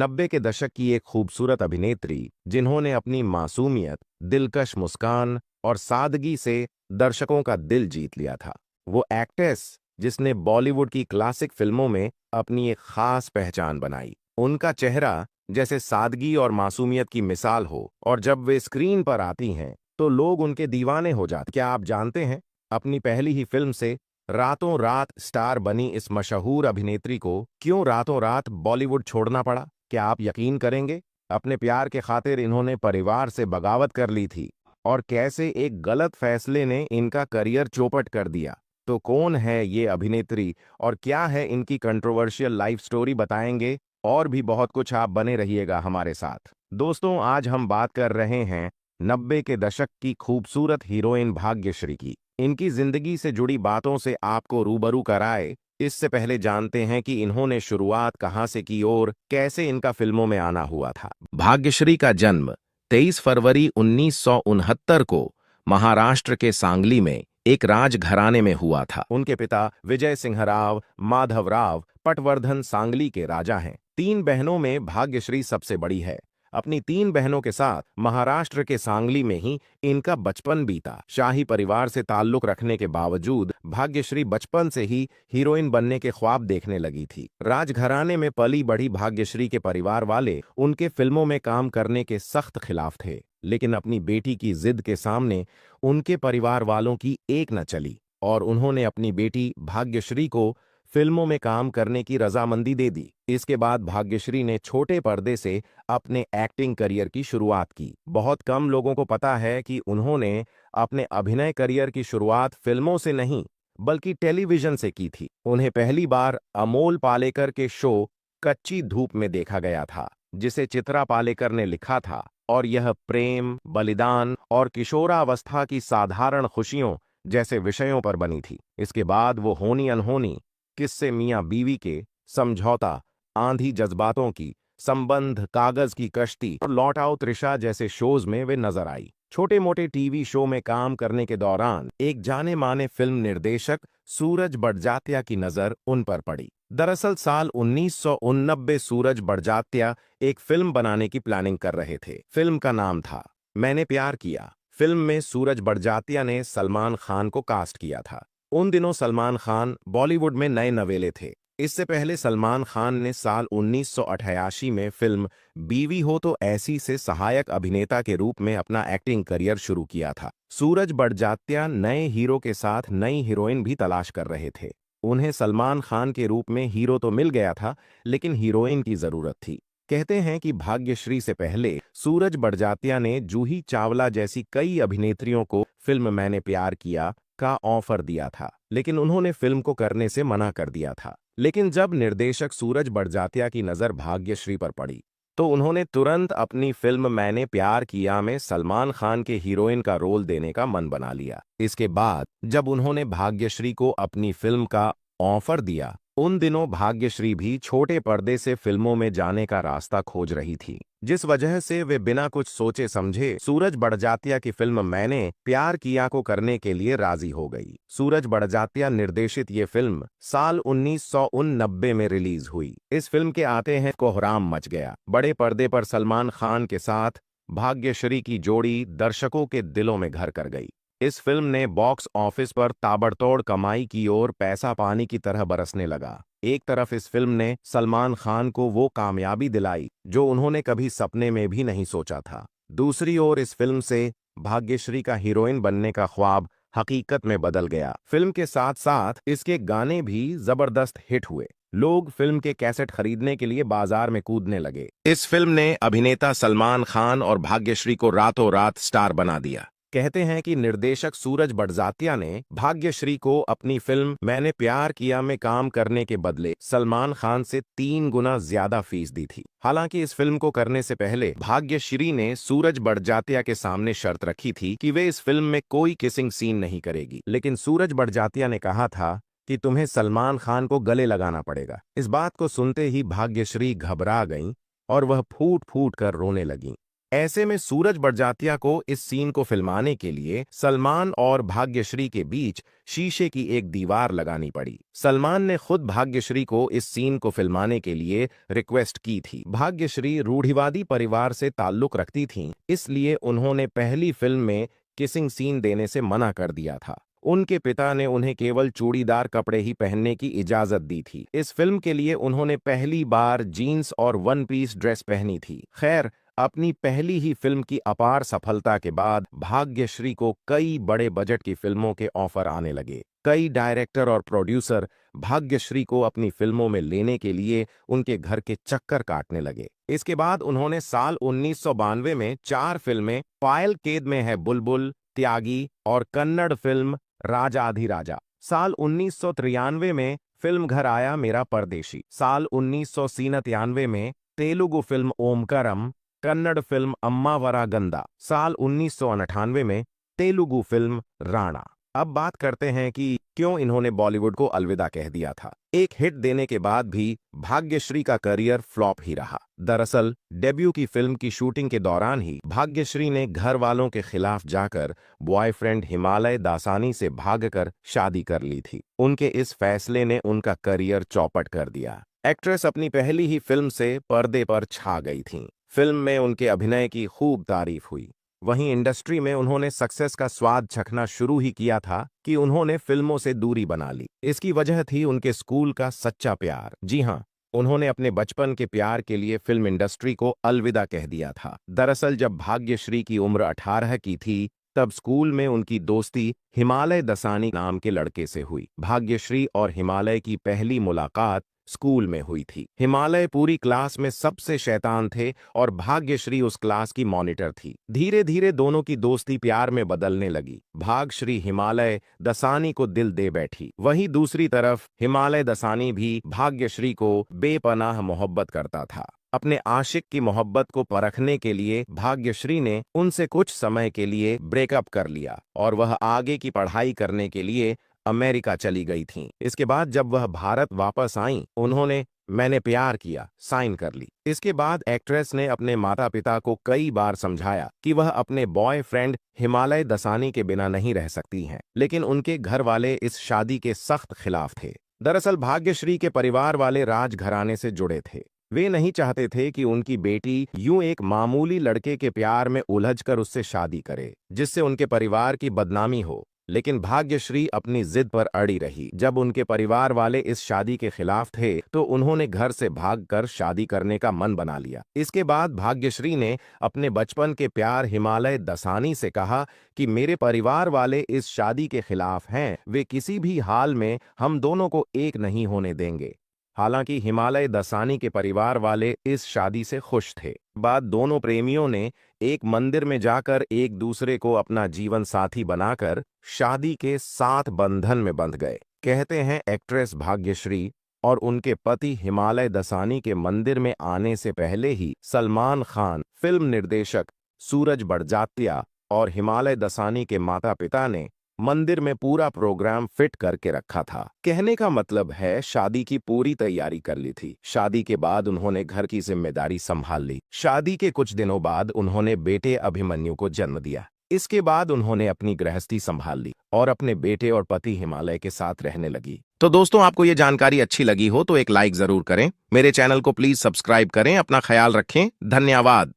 90 के दशक की एक खूबसूरत अभिनेत्री जिन्होंने अपनी मासूमियत, दिलकश मुस्कान और सादगी से दर्शकों का दिल जीत लिया था। वो एक्ट्रेस जिसने बॉलीवुड की क्लासिक फिल्मों में अपनी एक खास पहचान बनाई। उनका चेहरा जैसे सादगी और मासूमियत की मिसाल हो और जब वे स्क्रीन पर आती हैं तो लोग उनके दीवाने हो जाते। क्या आप जानते हैं, अपनी पहली ही फिल्म से रातों रात स्टार बनी इस मशहूर अभिनेत्री को क्यों रातों रात बॉलीवुड छोड़ना पड़ा? क्या आप यकीन करेंगे? अपने प्यार के खातिर इन्होंने परिवार से बगावत कर ली थी और कैसे एक गलत फैसले ने इनका करियर चौपट कर दिया। तो कौन है ये अभिनेत्री और क्या है इनकी कंट्रोवर्शियल लाइफ स्टोरी, बताएंगे। और भी बहुत कुछ, आप बने रहिएगा हमारे साथ। दोस्तों, आज हम बात कर रहे हैं 90 के दशक की खूबसूरत हीरोइन भाग्यश्री की। इनकी जिंदगी से जुड़ी बातों से आपको रूबरू कराए इससे पहले जानते हैं कि इन्होंने शुरुआत कहां से की और कैसे इनका फिल्मों में आना हुआ था। भाग्यश्री का जन्म 23 फरवरी 1969 को महाराष्ट्र के सांगली में एक राजघराने में हुआ था। उनके पिता विजय सिंह राव माधवराव पटवर्धन सांगली के राजा हैं। 3 बहनों में भाग्यश्री सबसे बड़ी है। अपनी 3 बहनों के साथ महाराष्ट्र के सांगली में ही इनका बचपन बीता। शाही परिवार से ताल्लुक रखने के बावजूद भाग्यश्री बचपन से ही हीरोइन बनने के ख्वाब देखने लगी थी। राजघराने में पली बढ़ी भाग्यश्री के परिवार वाले उनके फिल्मों में काम करने के सख्त खिलाफ थे, लेकिन अपनी बेटी की जिद के सामने उनके परिवार वालों की एक न चली और उन्होंने अपनी बेटी भाग्यश्री को फिल्मों में काम करने की रजामंदी दे दी। इसके बाद भाग्यश्री ने छोटे पर्दे से अपने एक्टिंग करियर की शुरुआत की। बहुत कम लोगों को पता है कि उन्होंने अपने अभिनय करियर की शुरुआत फिल्मों से नहीं बल्कि टेलीविजन से की थी। उन्हें पहली बार अमोल पालेकर के शो कच्ची धूप में देखा गया था, जिसे चित्रा पालेकर ने लिखा था, और यह प्रेम, बलिदान और किशोरावस्था की साधारण खुशियों जैसे विषयों पर बनी थी। इसके बाद वो होनी अनहोनी, किस्से मियां बीवी के, समझौता, आंधी जज्बातों की, संबंध, कागज की कश्ती और लौट आओ त्रिशा जैसे शोज में वे नजर आई। छोटे मोटे टीवी शो में काम करने के दौरान एक जाने माने फिल्म निर्देशक सूरज बड़जात्या की नजर उन पर पड़ी। दरअसल साल 1989 सूरज बड़जात्या एक फिल्म बनाने की प्लानिंग कर रहे थे। फिल्म का नाम था मैंने प्यार किया। फिल्म में सूरज बड़जात्या ने सलमान खान को कास्ट किया था। उन दिनों सलमान खान बॉलीवुड में नए नवेले थे। इससे पहले सलमान खान ने साल 1988 में फिल्म बीवी हो तो ऐसी से सहायक अभिनेता के रूप में अपना एक्टिंग करियर शुरू किया था। सूरज बड़जात्या नए हीरो के साथ नई हीरोइन भी तलाश कर रहे थे। उन्हें सलमान खान के रूप में हीरो तो मिल गया था, लेकिन हीरोइन की जरूरत थी। कहते हैं कि भाग्यश्री से पहले सूरज बड़जात्या ने जूही चावला जैसी कई अभिनेत्रियों को फिल्म मैंने प्यार किया का ऑफर दिया था, लेकिन उन्होंने फिल्म को करने से मना कर दिया था। लेकिन जब निर्देशक सूरज बड़जात्या की नज़र भाग्यश्री पर पड़ी तो उन्होंने तुरंत अपनी फिल्म मैंने प्यार किया में सलमान खान के हीरोइन का रोल देने का मन बना लिया। इसके बाद जब उन्होंने भाग्यश्री को अपनी फिल्म का ऑफर दिया, उन दिनों भाग्यश्री भी छोटे पर्दे से फिल्मों में जाने का रास्ता खोज रही थी, जिस वजह से वे बिना कुछ सोचे समझे सूरज बड़जात्या की फिल्म मैंने प्यार किया को करने के लिए राजी हो गई। सूरज बड़जात्या निर्देशित ये फिल्म साल 1989 में रिलीज हुई। इस फिल्म के आते हैं कोहराम मच गया। बड़े पर्दे पर सलमान खान के साथ भाग्यश्री की जोड़ी दर्शकों के दिलों में घर कर गई। इस फिल्म ने बॉक्स ऑफिस पर ताबड़तोड़ कमाई की और पैसा पानी की तरह बरसने लगा। एक तरफ इस फिल्म ने सलमान खान को वो कामयाबी दिलाई जो उन्होंने कभी सपने में भी नहीं सोचा था। दूसरी ओर इस फिल्म से भाग्यश्री का हीरोइन बनने का ख्वाब हकीकत में बदल गया। फिल्म के साथ साथ इसके गाने भी जबरदस्त हिट हुए। लोग फिल्म के कैसेट खरीदने के लिए बाजार में कूदने लगे। इस फिल्म ने अभिनेता सलमान खान और भाग्यश्री को रातों रात स्टार बना दिया। कहते हैं कि निर्देशक सूरज बड़जात्या ने भाग्यश्री को अपनी फिल्म मैंने प्यार किया में काम करने के बदले सलमान खान से 3 गुना ज्यादा फीस दी थी। हालांकि इस फिल्म को करने से पहले भाग्यश्री ने सूरज बड़जात्या के सामने शर्त रखी थी कि वे इस फिल्म में कोई किसिंग सीन नहीं करेगी, लेकिन सूरज बड़जात्या ने कहा था कि तुम्हें सलमान खान को गले लगाना पड़ेगा। इस बात को सुनते ही भाग्यश्री घबरा गईं और वह फूट फूट कर रोने लगीं। ऐसे में सूरज बड़जात्या को इस सीन को फिल्माने के लिए सलमान और भाग्यश्री के बीच शीशे की एक दीवार लगानी पड़ी। सलमान ने खुद भाग्यश्री को इस सीन को फिल्माने के लिए रिक्वेस्ट की थी। भाग्यश्री रूढ़िवादी परिवार से ताल्लुक रखती थीं, इसलिए उन्होंने पहली फिल्म में किसिंग सीन देने से मना कर दिया था। उनके पिता ने उन्हें केवल चूड़ीदार कपड़े ही पहनने की इजाजत दी थी। इस फिल्म के लिए उन्होंने पहली बार जीन्स और वन पीस ड्रेस पहनी थी। खैर, अपनी पहली ही फिल्म की अपार सफलता के बाद भाग्यश्री को कई बड़े बजट की फिल्मों के ऑफर आने लगे। कई डायरेक्टर और प्रोड्यूसर भाग्यश्री को अपनी फिल्मों में लेने के लिए उनके घर के चक्कर काटने लगे। इसके बाद उन्होंने साल 1992 में 4 फिल्में पायल केद में है बुलबुल, त्यागी और कन्नड़ फिल्म राजाधिराजा। साल 1993 में फिल्म घर आया मेरा परदेशी। साल 1997 में तेलुगु फिल्म ओमकारम, कन्नड़ फिल्म अम्मा वरा गंदा। साल 1998 में तेलुगु फिल्म राणा। अब बात करते हैं कि क्यों इन्होंने बॉलीवुड को अलविदा कह दिया था। एक हिट देने के बाद भी भाग्यश्री का करियर फ्लॉप ही रहा। दरअसल डेब्यू की फिल्म की शूटिंग के दौरान ही भाग्यश्री ने घर वालों के खिलाफ जाकर बॉयफ्रेंड हिमालय दासानी से भागकर शादी कर ली थी। उनके इस फैसले ने उनका करियर चौपट कर दिया। एक्ट्रेस अपनी पहली ही फिल्म से पर्दे पर छा गई थीं। फिल्म में उनके अभिनय की खूब तारीफ हुई। वहीं इंडस्ट्री में उन्होंने सक्सेस का स्वाद चखना शुरू ही किया था कि उन्होंने फिल्मों से दूरी बना ली। इसकी वजह थी उनके स्कूल का सच्चा प्यार। जी हाँ, उन्होंने अपने बचपन के प्यार के लिए फिल्म इंडस्ट्री को अलविदा कह दिया था। दरअसल जब भाग्यश्री की उम्र 18 की थी, तब स्कूल में उनकी दोस्ती हिमालय दसानी नाम के लड़के से हुई। भाग्यश्री और हिमालय की पहली मुलाकात स्कूल में हुई थी। हिमालय पूरी क्लास में सबसे शैतान थे और भाग्यश्री उस क्लास की मॉनिटर थी। धीरे धीरे दोनों की दोस्ती प्यार में बदलने लगी। भाग्यश्री हिमालय दसानी को दिल दे बैठी। वहीं दूसरी तरफ हिमालय दसानी भी भाग्यश्री को बेपनाह मोहब्बत करता था। अपने आशिक की मोहब्बत को परखने के लिए भाग्यश्री ने उनसे कुछ समय के लिए ब्रेकअप कर लिया और वह आगे की पढ़ाई करने के लिए अमेरिका चली गई थीं। इसके बाद जब वह भारत वापस आईं, उन्होंने मैंने प्यार किया साइन कर ली। इसके बाद एक्ट्रेस ने अपने माता पिता को कई बार समझाया कि वह अपने बॉयफ्रेंड हिमालय दसानी के बिना नहीं रह सकती हैं, लेकिन उनके घर वाले इस शादी के सख्त खिलाफ थे। दरअसल भाग्यश्री के परिवार वाले राजघराने से जुड़े थे। वे नहीं चाहते थे कि उनकी बेटी यूं एक मामूली लड़के के प्यार में उलझकर उससे शादी करे, जिससे उनके परिवार की बदनामी हो। लेकिन भाग्यश्री अपनी जिद पर अड़ी रही। जब उनके परिवार वाले इस शादी के खिलाफ थे, तो उन्होंने घर से भागकर शादी करने का मन बना लिया। इसके बाद भाग्यश्री ने अपने बचपन के प्यार हिमालय दसानी से कहा कि मेरे परिवार वाले इस शादी के खिलाफ हैं, वे किसी भी हाल में हम दोनों को एक नहीं होने देंगे। हालांकि हिमालय दसानी के परिवार वाले इस शादी से खुश थे। बाद दोनों प्रेमियों ने एक मंदिर में जाकर एक दूसरे को अपना जीवन साथी बनाकर शादी के 7 बंधन में बंध गए। कहते हैं एक्ट्रेस भाग्यश्री और उनके पति हिमालय दसानी के मंदिर में आने से पहले ही सलमान खान, फिल्म निर्देशक सूरज बड़जात्या और हिमालय दसानी के माता पिता ने मंदिर में पूरा प्रोग्राम फिट करके रखा था। कहने का मतलब है शादी की पूरी तैयारी कर ली थी। शादी के बाद उन्होंने घर की जिम्मेदारी संभाल ली। शादी के कुछ दिनों बाद उन्होंने बेटे अभिमन्यु को जन्म दिया। इसके बाद उन्होंने अपनी गृहस्थी संभाल ली और अपने बेटे और पति हिमालय के साथ रहने लगी। तो दोस्तों, आपको ये जानकारी अच्छी लगी हो तो एक लाइक जरूर करें। मेरे चैनल को प्लीज सब्सक्राइब करें। अपना ख्याल रखें। धन्यवाद।